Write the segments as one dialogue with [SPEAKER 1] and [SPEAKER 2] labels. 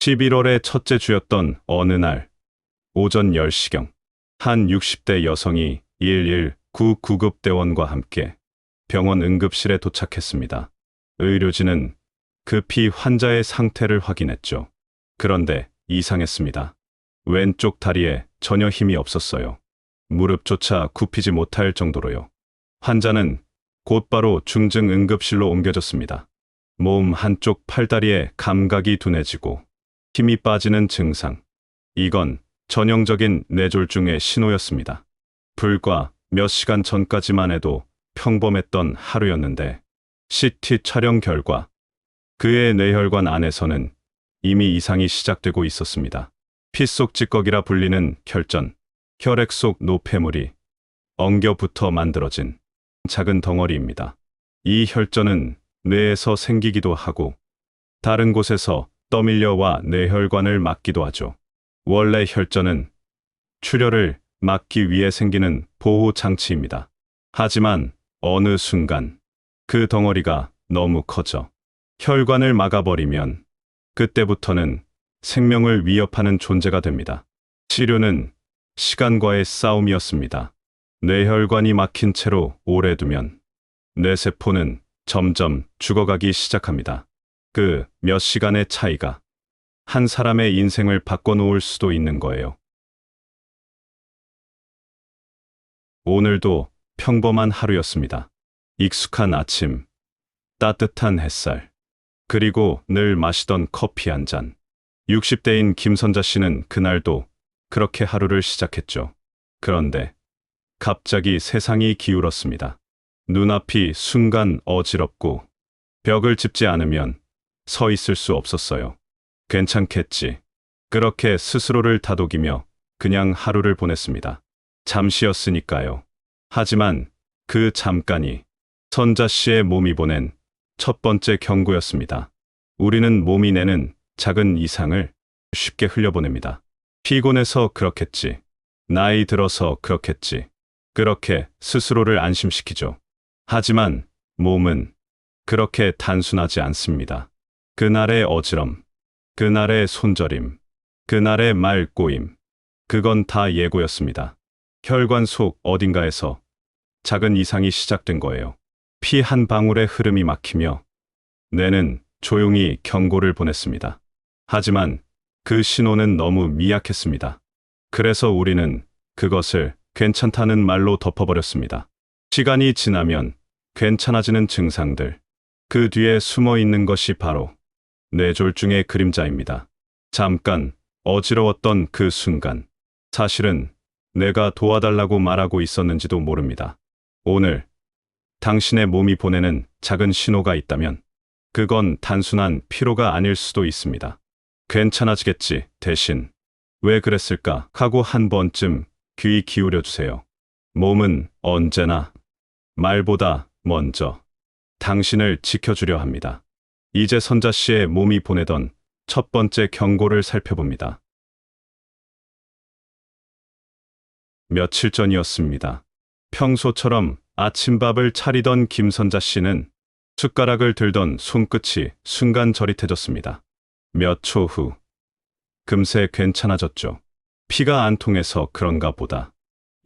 [SPEAKER 1] 11월의 첫째 주였던 어느 날 오전 10시경 한 60대 여성이 119 구급대원과 함께 병원 응급실에 도착했습니다. 의료진은 급히 환자의 상태를 확인했죠. 그런데 이상했습니다. 왼쪽 다리에 전혀 힘이 없었어요. 무릎조차 굽히지 못할 정도로요. 환자는 곧바로 중증 응급실로 옮겨졌습니다. 몸 한쪽 팔다리에 감각이 둔해지고 힘이 빠지는 증상. 이건 전형적인 뇌졸중의 신호였습니다. 불과 몇 시간 전까지만 해도 평범했던 하루였는데 CT 촬영 결과 그의 뇌혈관 안에서는 이미 이상이 시작되고 있었습니다. 피 속 찌꺼기라 불리는 혈전, 혈액 속 노폐물이 엉겨붙어 만들어진 작은 덩어리입니다. 이 혈전은 뇌에서 생기기도 하고 다른 곳에서 떠밀려와 뇌혈관을 막기도 하죠. 원래 혈전은 출혈을 막기 위해 생기는 보호 장치입니다. 하지만 어느 순간 그 덩어리가 너무 커져 혈관을 막아버리면 그때부터는 생명을 위협하는 존재가 됩니다. 치료는 시간과의 싸움이었습니다. 뇌혈관이 막힌 채로 오래 두면 뇌세포는 점점 죽어가기 시작합니다. 그 몇 시간의 차이가 한 사람의 인생을 바꿔놓을 수도 있는 거예요. 오늘도 평범한 하루였습니다. 익숙한 아침, 따뜻한 햇살, 그리고 늘 마시던 커피 한 잔. 60대인 김선자 씨는 그날도 그렇게 하루를 시작했죠. 그런데 갑자기 세상이 기울었습니다. 눈앞이 순간 어지럽고 벽을 짚지 않으면 서 있을 수 없었어요. 괜찮겠지. 그렇게 스스로를 다독이며 그냥 하루를 보냈습니다. 잠시였으니까요. 하지만 그 잠깐이 선자 씨의 몸이 보낸 첫 번째 경고였습니다. 우리는 몸이 내는 작은 이상을 쉽게 흘려보냅니다. 피곤해서 그렇겠지. 나이 들어서 그렇겠지. 그렇게 스스로를 안심시키죠. 하지만 몸은 그렇게 단순하지 않습니다. 그날의 어지럼, 그날의 손저림, 그날의 말 꼬임, 그건 다 예고였습니다. 혈관 속 어딘가에서 작은 이상이 시작된 거예요. 피 한 방울의 흐름이 막히며 뇌는 조용히 경고를 보냈습니다. 하지만 그 신호는 너무 미약했습니다. 그래서 우리는 그것을 괜찮다는 말로 덮어버렸습니다. 시간이 지나면 괜찮아지는 증상들, 그 뒤에 숨어 있는 것이 바로 뇌졸중의 그림자입니다. 잠깐 어지러웠던 그 순간, 사실은 내가 도와달라고 말하고 있었는지도 모릅니다. 오늘 당신의 몸이 보내는 작은 신호가 있다면 그건 단순한 피로가 아닐 수도 있습니다. 괜찮아지겠지 대신 왜 그랬을까 하고 한 번쯤 귀 기울여 주세요. 몸은 언제나 말보다 먼저 당신을 지켜주려 합니다. 이제 선자 씨의 몸이 보내던 첫 번째 경고를 살펴봅니다. 며칠 전이었습니다. 평소처럼 아침밥을 차리던 김선자 씨는 숟가락을 들던 손끝이 순간 저릿해졌습니다. 몇 초 후, 금세 괜찮아졌죠. 피가 안 통해서 그런가 보다.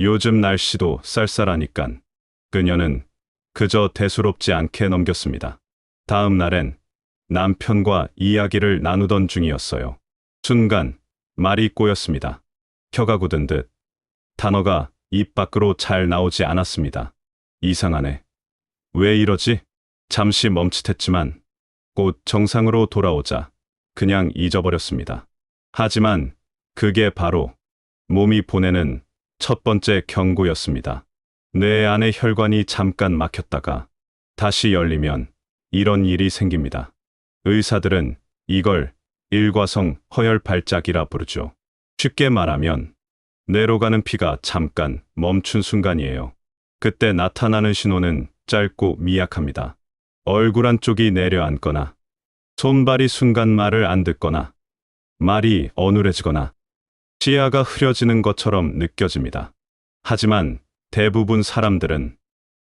[SPEAKER 1] 요즘 날씨도 쌀쌀하니깐 그녀는 그저 대수롭지 않게 넘겼습니다. 다음 날엔 남편과 이야기를 나누던 중이었어요. 순간 말이 꼬였습니다. 혀가 굳은 듯 단어가 입 밖으로 잘 나오지 않았습니다. 이상하네. 왜 이러지? 잠시 멈칫했지만 곧 정상으로 돌아오자 그냥 잊어버렸습니다. 하지만 그게 바로 몸이 보내는 첫 번째 경고였습니다. 뇌 안의 혈관이 잠깐 막혔다가 다시 열리면 이런 일이 생깁니다. 의사들은 이걸 일과성 허혈 발작이라 부르죠. 쉽게 말하면 뇌로 가는 피가 잠깐 멈춘 순간이에요. 그때 나타나는 신호는 짧고 미약합니다. 얼굴 한쪽이 내려앉거나, 손발이 순간 말을 안 듣거나, 말이 어눌해지거나, 시야가 흐려지는 것처럼 느껴집니다. 하지만 대부분 사람들은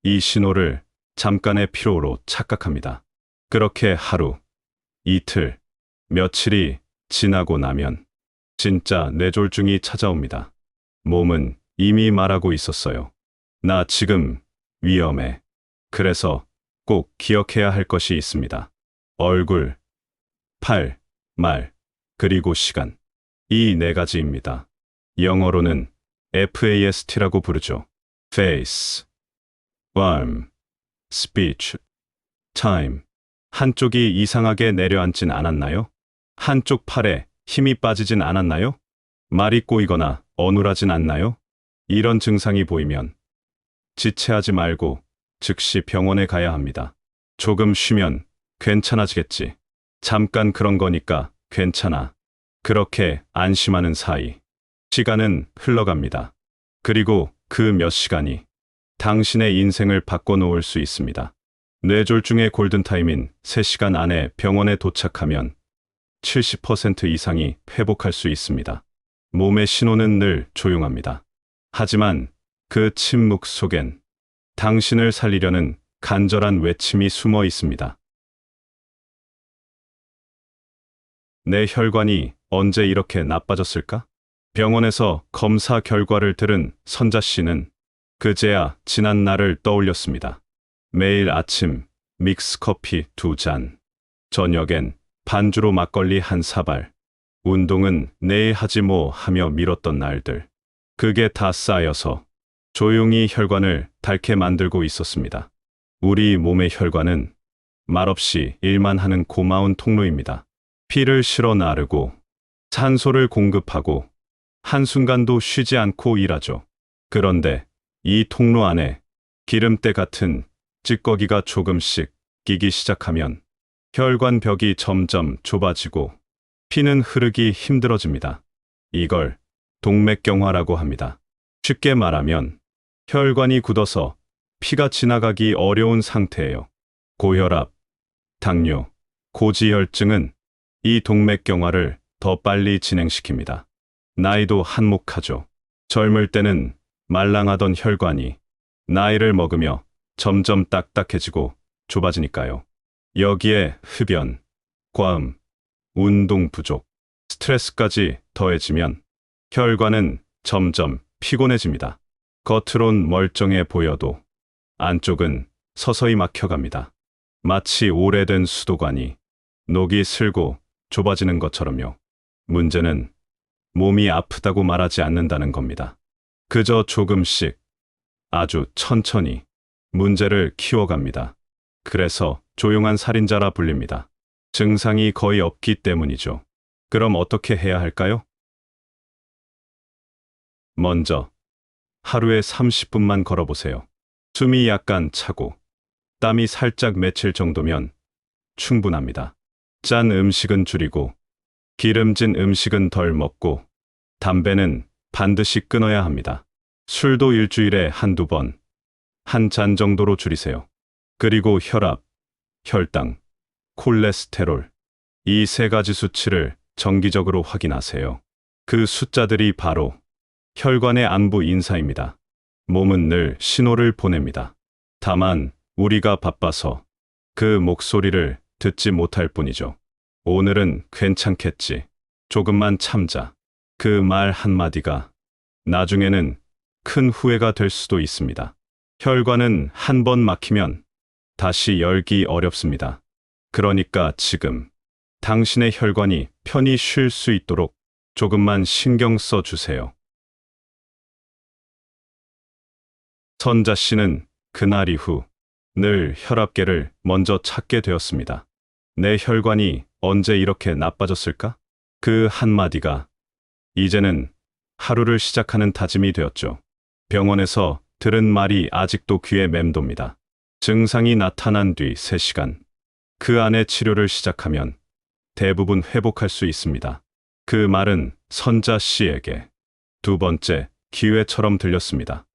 [SPEAKER 1] 이 신호를 잠깐의 피로로 착각합니다. 그렇게 하루, 이틀, 며칠이 지나고 나면 진짜 뇌졸중이 찾아옵니다. 몸은 이미 말하고 있었어요. 나 지금 위험해. 그래서 꼭 기억해야 할 것이 있습니다. 얼굴, 팔, 말, 그리고 시간. 이 네 가지입니다. 영어로는 FAST라고 부르죠. Face, Arm, Speech, Time. 한쪽이 이상하게 내려앉진 않았나요? 한쪽 팔에 힘이 빠지진 않았나요? 말이 꼬이거나 어눌하진 않나요? 이런 증상이 보이면 지체하지 말고 즉시 병원에 가야 합니다. 조금 쉬면 괜찮아지겠지. 잠깐 그런 거니까 괜찮아. 그렇게 안심하는 사이 시간은 흘러갑니다. 그리고 그 몇 시간이 당신의 인생을 바꿔놓을 수 있습니다. 뇌졸중의 골든타임인 3시간 안에 병원에 도착하면 70% 이상이 회복할 수 있습니다. 몸의 신호는 늘 조용합니다. 하지만 그 침묵 속엔 당신을 살리려는 간절한 외침이 숨어 있습니다. 내 혈관이 언제 이렇게 나빠졌을까? 병원에서 검사 결과를 들은 선자 씨는 그제야 지난 날을 떠올렸습니다. 매일 아침 믹스커피 2잔, 저녁엔 반주로 막걸리 1사발, 운동은 내일 하지 뭐 하며 미뤘던 날들. 그게 다 쌓여서 조용히 혈관을 닳게 만들고 있었습니다. 우리 몸의 혈관은 말없이 일만 하는 고마운 통로입니다. 피를 실어 나르고 산소를 공급하고 한순간도 쉬지 않고 일하죠. 그런데 이 통로 안에 기름때 같은 찌꺼기가 조금씩 끼기 시작하면 혈관 벽이 점점 좁아지고 피는 흐르기 힘들어집니다. 이걸 동맥경화라고 합니다. 쉽게 말하면 혈관이 굳어서 피가 지나가기 어려운 상태예요. 고혈압, 당뇨, 고지혈증은 이 동맥경화를 더 빨리 진행시킵니다. 나이도 한몫하죠. 젊을 때는 말랑하던 혈관이 나이를 먹으며 점점 딱딱해지고 좁아지니까요. 여기에 흡연, 과음, 운동 부족, 스트레스까지 더해지면 혈관은 점점 피곤해집니다. 겉으론 멀쩡해 보여도 안쪽은 서서히 막혀갑니다. 마치 오래된 수도관이 녹이 슬고 좁아지는 것처럼요. 문제는 몸이 아프다고 말하지 않는다는 겁니다. 그저 조금씩 아주 천천히 문제를 키워갑니다. 그래서 조용한 살인자라 불립니다. 증상이 거의 없기 때문이죠. 그럼 어떻게 해야 할까요? 먼저 하루에 30분만 걸어보세요. 숨이 약간 차고 땀이 살짝 맺힐 정도면 충분합니다. 짠 음식은 줄이고 기름진 음식은 덜 먹고 담배는 반드시 끊어야 합니다. 술도 일주일에 한두 번, 1잔 정도로 줄이세요. 그리고 혈압, 혈당, 콜레스테롤, 이 3가지 수치를 정기적으로 확인하세요. 그 숫자들이 바로 혈관의 안부 인사입니다. 몸은 늘 신호를 보냅니다. 다만 우리가 바빠서 그 목소리를 듣지 못할 뿐이죠. 오늘은 괜찮겠지. 조금만 참자. 그 말 한마디가 나중에는 큰 후회가 될 수도 있습니다. 혈관은 한 번 막히면 다시 열기 어렵습니다. 그러니까 지금 당신의 혈관이 편히 쉴 수 있도록 조금만 신경 써 주세요. 선자 씨는 그날 이후 늘 혈압계를 먼저 찾게 되었습니다. 내 혈관이 언제 이렇게 나빠졌을까? 그 한마디가 이제는 하루를 시작하는 다짐이 되었죠. 병원에서 들은 말이 아직도 귀에 맴돕니다. 증상이 나타난 뒤 3시간. 그 안에 치료를 시작하면 대부분 회복할 수 있습니다. 그 말은 선자 씨에게 두 번째 기회처럼 들렸습니다.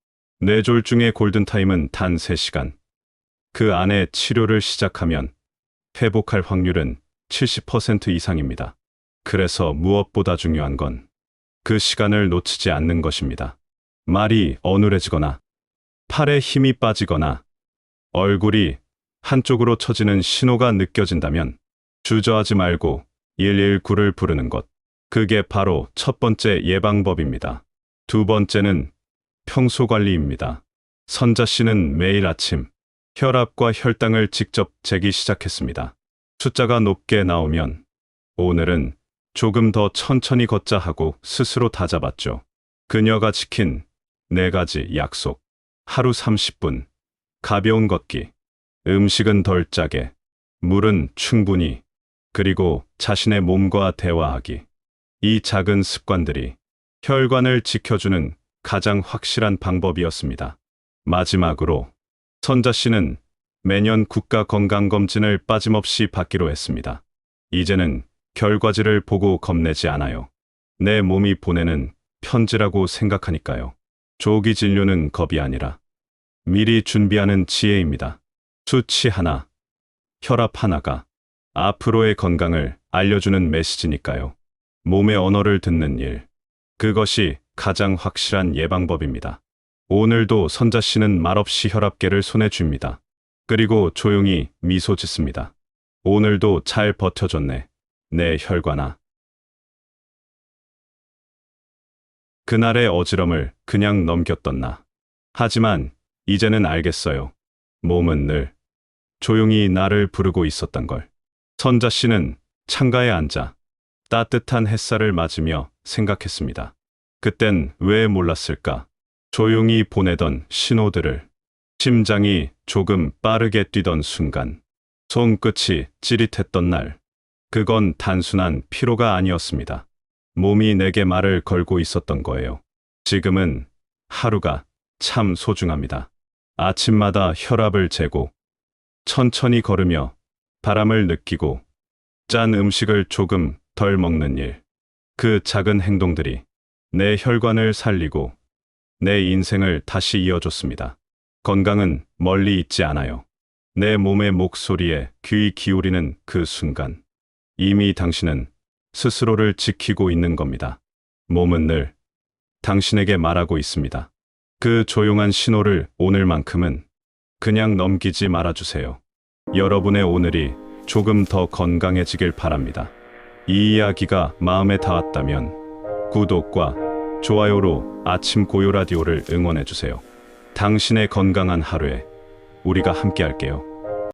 [SPEAKER 1] 뇌졸중의 골든타임은 단 3시간. 그 안에 치료를 시작하면 회복할 확률은 70% 이상입니다. 그래서 무엇보다 중요한 건 그 시간을 놓치지 않는 것입니다. 말이 어눌해지거나 팔에 힘이 빠지거나 얼굴이 한쪽으로 처지는 신호가 느껴진다면 주저하지 말고 119를 부르는 것. 그게 바로 첫 번째 예방법입니다. 두 번째는 평소 관리입니다. 선자 씨는 매일 아침 혈압과 혈당을 직접 재기 시작했습니다. 숫자가 높게 나오면 오늘은 조금 더 천천히 걷자 하고 스스로 다잡았죠. 그녀가 지킨 4가지 약속. 하루 30분, 가벼운 걷기, 음식은 덜 짜게, 물은 충분히, 그리고 자신의 몸과 대화하기. 이 작은 습관들이 혈관을 지켜주는 가장 확실한 방법이었습니다. 마지막으로 선자 씨는 매년 국가 건강검진을 빠짐없이 받기로 했습니다. 이제는 결과지를 보고 겁내지 않아요. 내 몸이 보내는 편지라고 생각하니까요. 조기 진료는 겁이 아니라 미리 준비하는 지혜입니다. 수치 하나, 혈압 하나가 앞으로의 건강을 알려주는 메시지니까요. 몸의 언어를 듣는 일, 그것이 가장 확실한 예방법입니다. 오늘도 선자 씨는 말없이 혈압계를 손에 쥡니다. 그리고 조용히 미소 짓습니다. 오늘도 잘 버텨줬네, 내 혈관아. 그날의 어지럼을 그냥 넘겼던 나. 하지만 이제는 알겠어요. 몸은 늘 조용히 나를 부르고 있었던 걸. 선자 씨는 창가에 앉아 따뜻한 햇살을 맞으며 생각했습니다. 그땐 왜 몰랐을까? 조용히 보내던 신호들을. 심장이 조금 빠르게 뛰던 순간, 손끝이 찌릿했던 날. 그건 단순한 피로가 아니었습니다. 몸이 내게 말을 걸고 있었던 거예요. 지금은 하루가 참 소중합니다. 아침마다 혈압을 재고, 천천히 걸으며 바람을 느끼고, 짠 음식을 조금 덜 먹는 일. 그 작은 행동들이 내 혈관을 살리고 내 인생을 다시 이어줬습니다. 건강은 멀리 있지 않아요. 내 몸의 목소리에 귀 기울이는 그 순간, 이미 당신은 스스로를 지키고 있는 겁니다. 몸은 늘 당신에게 말하고 있습니다. 그 조용한 신호를 오늘만큼은 그냥 넘기지 말아주세요. 여러분의 오늘이 조금 더 건강해지길 바랍니다. 이 이야기가 마음에 닿았다면 구독과 좋아요로 아침 고요 라디오를 응원해주세요. 당신의 건강한 하루에 우리가 함께 할게요.